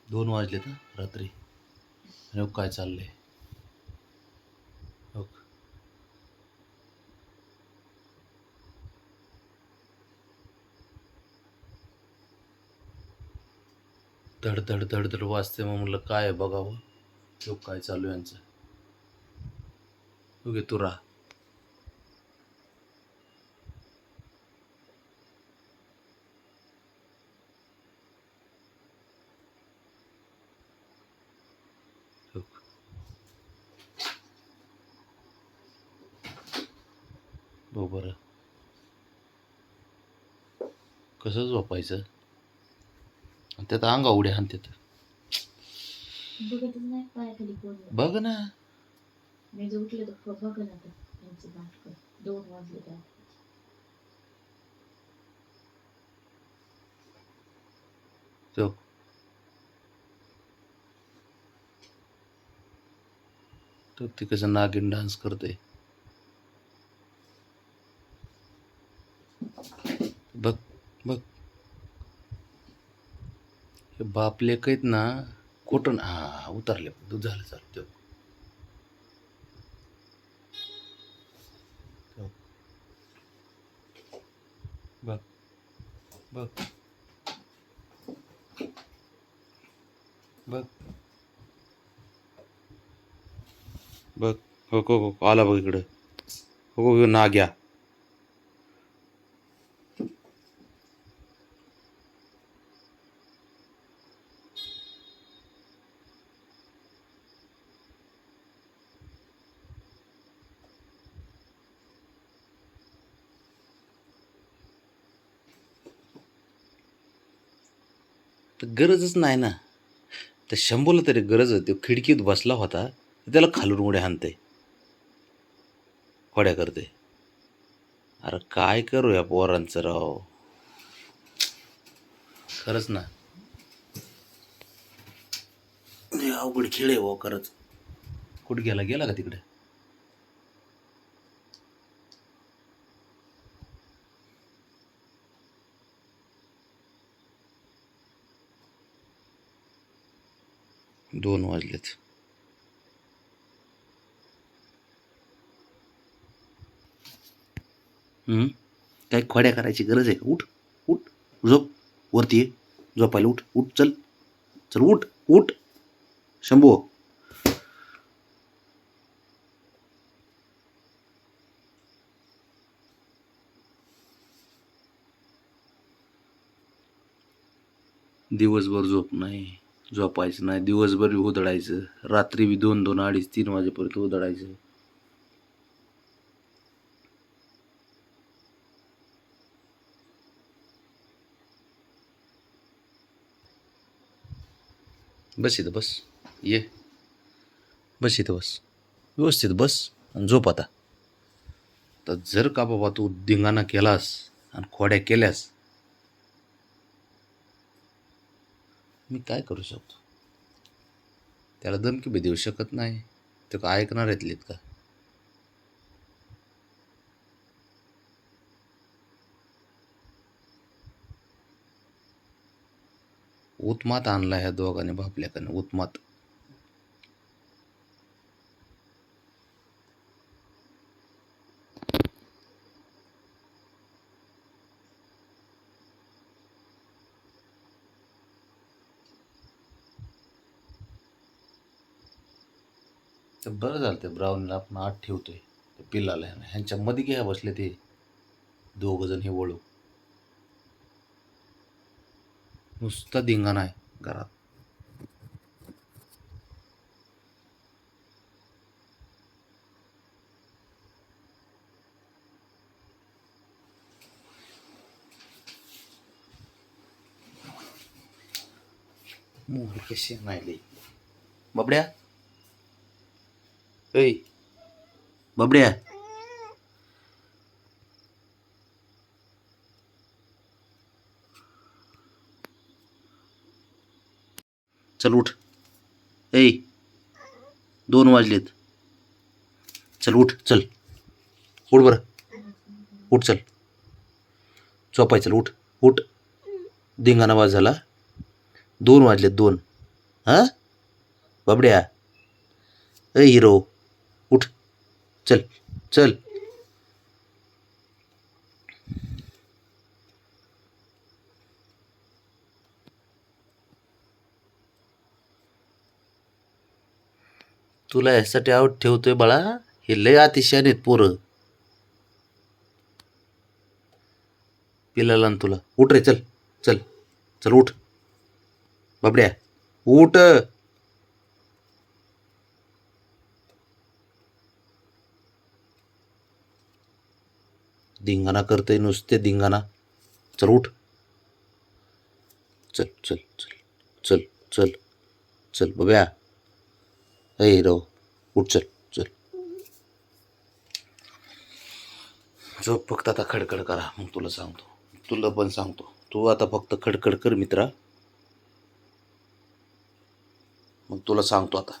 2 वाजले तर रात्री. आणि काय चाललंय हो. धड धड धड धड वाजते. मग म्हणलं काय बघावं तो काय चालू यांचं. तू तू राहा. हो बरं. कसं झोपायचं त्यात अंगा उड्या हाणतात. बघतच नाही पाय खाली पडलं. बघ ना. मी जर उठले तर बघ ना त्यांचं नाटक. 2 वाजले काय. तो तो ती कसं नागिन डान्स करते बघ बघ. हे बाप लेक आहेत ना. खोटं हा उतरले तू झालं चालतं. बघ बघ बघ बघ. हो हो हो आला बघ इकडं. हो हो नाग्या. तर गरजच नाही ना. तर शंभूला तरी गरज होती. खिडकीत बसला होता त्याला खालून उड्या हाणते खोड्या करते. अरे काय करू या पोरांचं राव. खरंच ना. हे अवघड खेळ आहे हो खरंच. कुठं गेला गेला का तिकडे. दोन वाजलेत. काय खोड्या करायची गरज आहे का. उठ उठ झोप. वरती ये. झोपायला उठ उठ चल. चल उठ उठ शंभू. दिवसभर झोप नाही. झोपायचं नाही. दिवसभर उधळायचं. रात्री बी 2, 2, 2:30, 3 वाजेपर्यंत उधळायचं. बस इथं बस. ये बस इथं बस. व्यवस्थित बस आणि झोप आता. तर जर का बाबा तू धिंगाणा केलास आणि खोड्या केल्यास मी काय करू शकतो. त्याला धमकी बी देऊ शकत नाही. ते का ऐकणार आहेत का. उत्मात आणला ह्या दोघांनी बापल्याकडे उत्मात. तर बरं झालं ते ब्राऊनला आपण आत ठेवतोय. ते पिल्लाला ह्यांच्या मध्ये घ्या बसले ते दोघ जण. हे वळू नुसता धिंगाणा आहे घरात. मोहर कशी नाही बबड्या. ऐ बबड्या. चल उठ. ऐ 2 वाजलेत. चल उठ चल. उठ बरं. उठ चल. झोपाय चल उठ उठ. धिंगाणा वाज झाला. 2 वाजलेत 2. हां बाबड्या ए हिरो उठ चल चल. तुला यासाठी आवड ठेवतोय बाळा, हे लय अतिशय आहेत पोरं पिलाला तुला. उठ रे चल चल चल उठ बाबड्या उठ. धिंगाणा करतय नुसते धिंगाणा. चल उठ चल चल चल चल चल चल बाब्या ए हिरो उठ चल चल. झोप फक्त आता खडखड करा मग तुला सांगतो. तुला पण सांगतो तू आता फक्त खडखड कर मित्रा. मग तुला सांगतो आता.